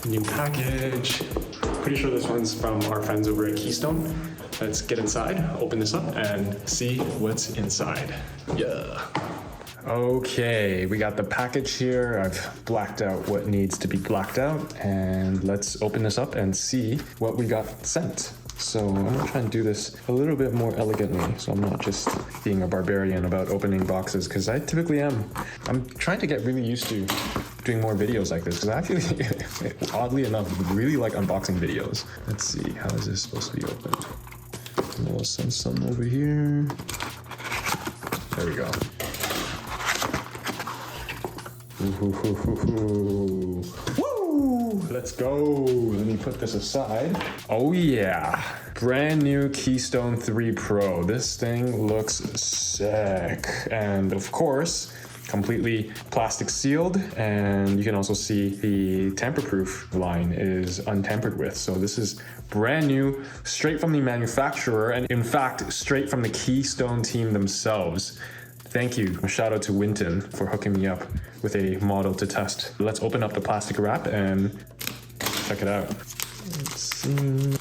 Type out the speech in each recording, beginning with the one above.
New package. Pretty sure this one's from our friends over at Keystone. Let's get inside, open this up, and see what's inside. Yeah. Okay, we got the package here. I've blacked out what needs to be blacked out, and let's open this up and see what we got sent. So I'm gonna try and do this a little bit more elegantly, so I'm not just being a barbarian about opening boxes, because I typically am. I'm trying to get really used to doing more videos like this, because I actually, oddly enough, really like unboxing videos. Let's see, how is this supposed to be opened? We'll send some over here. There we go. Woo! Let's go. Let me put this aside. Oh yeah, brand new Keystone 3 Pro. This thing looks sick. And of course, completely plastic sealed. And you can also see the tamper-proof line is untampered with. So this is brand new, straight from the manufacturer, and in fact, straight from the Keystone team themselves. Thank you. A shout out to Winton for hooking me up with a model to test. Let's open up the plastic wrap and check it out. Let's see.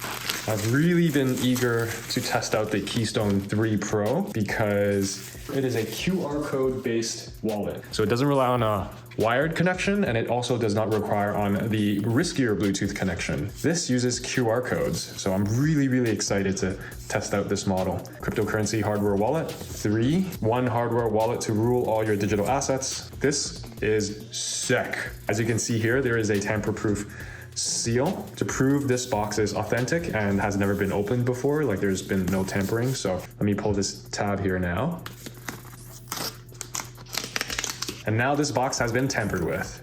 I've really been eager to test out the Keystone 3 Pro because it is a QR code based wallet. So it doesn't rely on a wired connection, and it also does not require on the riskier Bluetooth connection. This uses QR codes. So I'm really excited to test out this model. Cryptocurrency hardware wallet. 3, one hardware wallet to rule all your digital assets. This is sick. As you can see here, there is a tamper-proof seal to prove this box is authentic and has never been opened before. Like, there's been no tampering. So let me pull this tab here now. And now this box has been tampered with.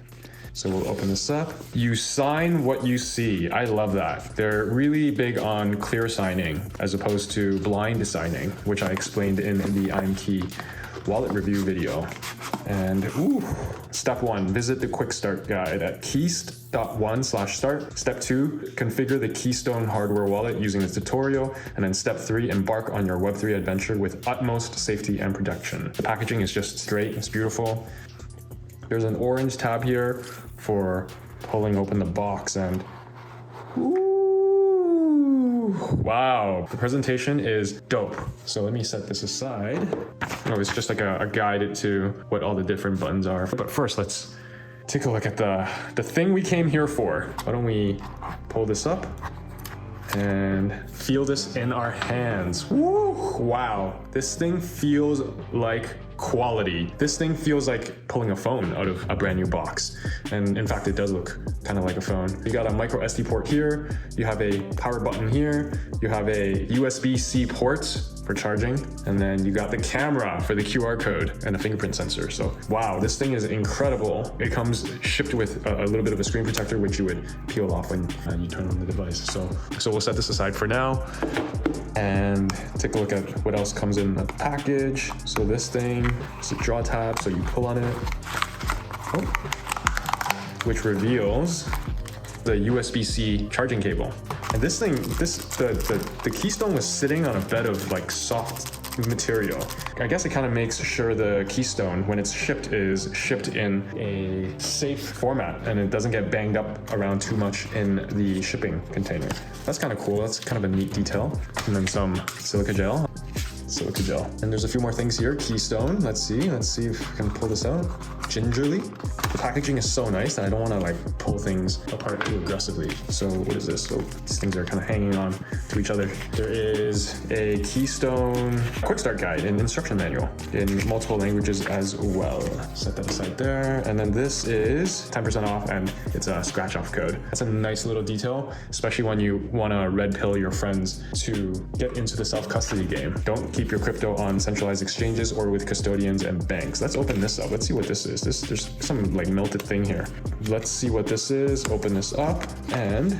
So we'll open this up. You sign what you see. I love that. They're really big on clear signing as opposed to blind signing, which I explained in the IMKey wallet review video. And ooh, step 1, visit the quick start guide at keys.1/start. Step 2, configure the Keystone hardware wallet using the tutorial. And then step 3, embark on your Web3 adventure with utmost safety and protection. The packaging is just great, it's beautiful. There's an orange tab here for pulling open the box, and ooh, wow, the presentation is dope. So let me set this aside. Oh, it's just like a guide to what all the different buttons are. But first, let's take a look at the thing we came here for. Why don't we pull this up and feel this in our hands. Woo! Wow, this thing feels like quality. This thing feels like pulling a phone out of a brand new box. And in fact, it does look kind of like a phone. You got a micro SD port here. You have a power button here. You have a USB-C port for charging. And then you got the camera for the QR code and a fingerprint sensor. So wow, this thing is incredible. It comes shipped with a little bit of a screen protector, which you would peel off when you turn on the device. So we'll set this aside for now and take a look at what else comes in the package. So this thing is a draw tab, so you pull on it, which reveals the USB-C charging cable. And this thing, the Keystone was sitting on a bed of like soft material. I guess it kind of makes sure the Keystone, when it's shipped, is shipped in a safe format and it doesn't get banged up around too much in the shipping container. That's kind of cool. That's kind of a neat detail. And then some silica gel. And there's a few more things here. Keystone, let's see if we can pull this out gingerly. The packaging is so nice that I don't want to like pull things apart too aggressively. So what is this? So these things are kind of hanging on to each other. There is a Keystone quick start guide and instruction manual in multiple languages as well. Set that aside there. And then this is 10% off, and it's a scratch off code. That's a nice little detail, especially when you want to red pill your friends to get into the self-custody game. Don't keep your crypto on centralized exchanges or with custodians and banks. Let's open this up. Let's see what this is. There's some like melted thing here. Let's see what this is. Open this up, and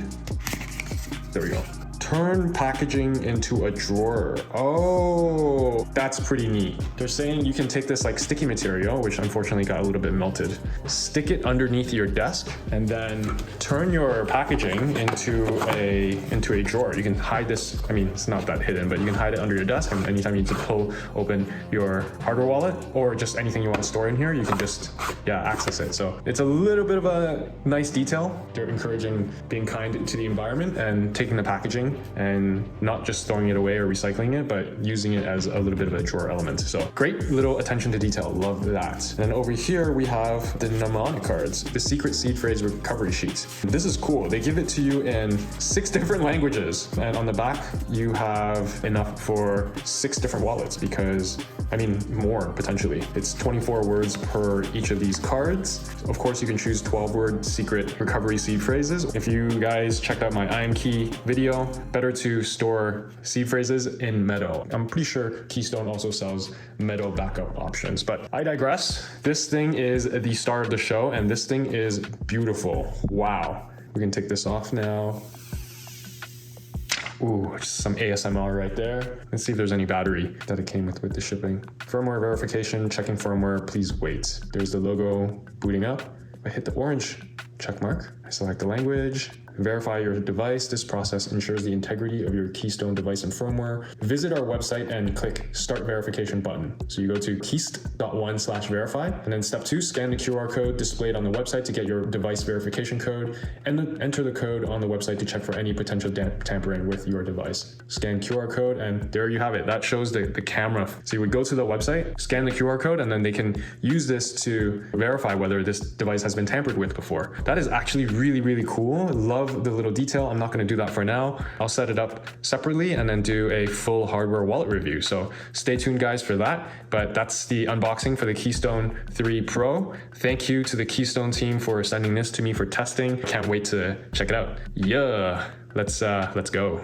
there we go. turn packaging into a drawer. Oh, that's pretty neat. They're saying you can take this like sticky material, which unfortunately got a little bit melted, stick it underneath your desk, and then turn your packaging into a drawer. You can hide this. I mean, it's not that hidden, but you can hide it under your desk, and anytime you need to pull open your hardware wallet or just anything you want to store in here, you can just access it. So it's a little bit of a nice detail. They're encouraging being kind to the environment and taking the packaging and not just throwing it away or recycling it, but using it as a little bit of a drawer element. So great little attention to detail. Love that. And over here we have the mnemonic cards, the secret seed phrase recovery sheet. This is cool. They give it to you in 6 different languages, and on the back you have enough for 6 different wallets, because I mean more potentially. It's 24 words per each of these cards. Of course, you can choose 12-word secret recovery seed phrases. If you guys checked out my I am Key video, better to store seed phrases in Meadow. I'm pretty sure Keystone also sells Meadow backup options, but I digress. This thing is the star of the show, and this thing is beautiful. Wow. We can take this off now. Ooh, just some ASMR right there. Let's see if there's any battery that it came with the shipping. Firmware verification, checking firmware, please wait. There's the logo booting up. I hit the orange check mark. I select the language. Verify your device. This process ensures the integrity of your Keystone device and firmware. Visit our website and click Start Verification button. So you go to keystone.1/verify, and then step 2, scan the QR code displayed on the website to get your device verification code, and then enter the code on the website to check for any potential tampering with your device. Scan QR code, and there you have it. That shows the camera. So you would go to the website, scan the QR code, and then they can use this to verify whether this device has been tampered with before. That is actually really, really cool. Love the little detail. I'm not going to do that for now. I'll set it up separately and then do a full hardware wallet review. So stay tuned, guys, for that. But that's the unboxing for the Keystone 3 Pro. Thank you to the Keystone team for sending this to me for testing. Can't wait to check it out. Yeah, let's go.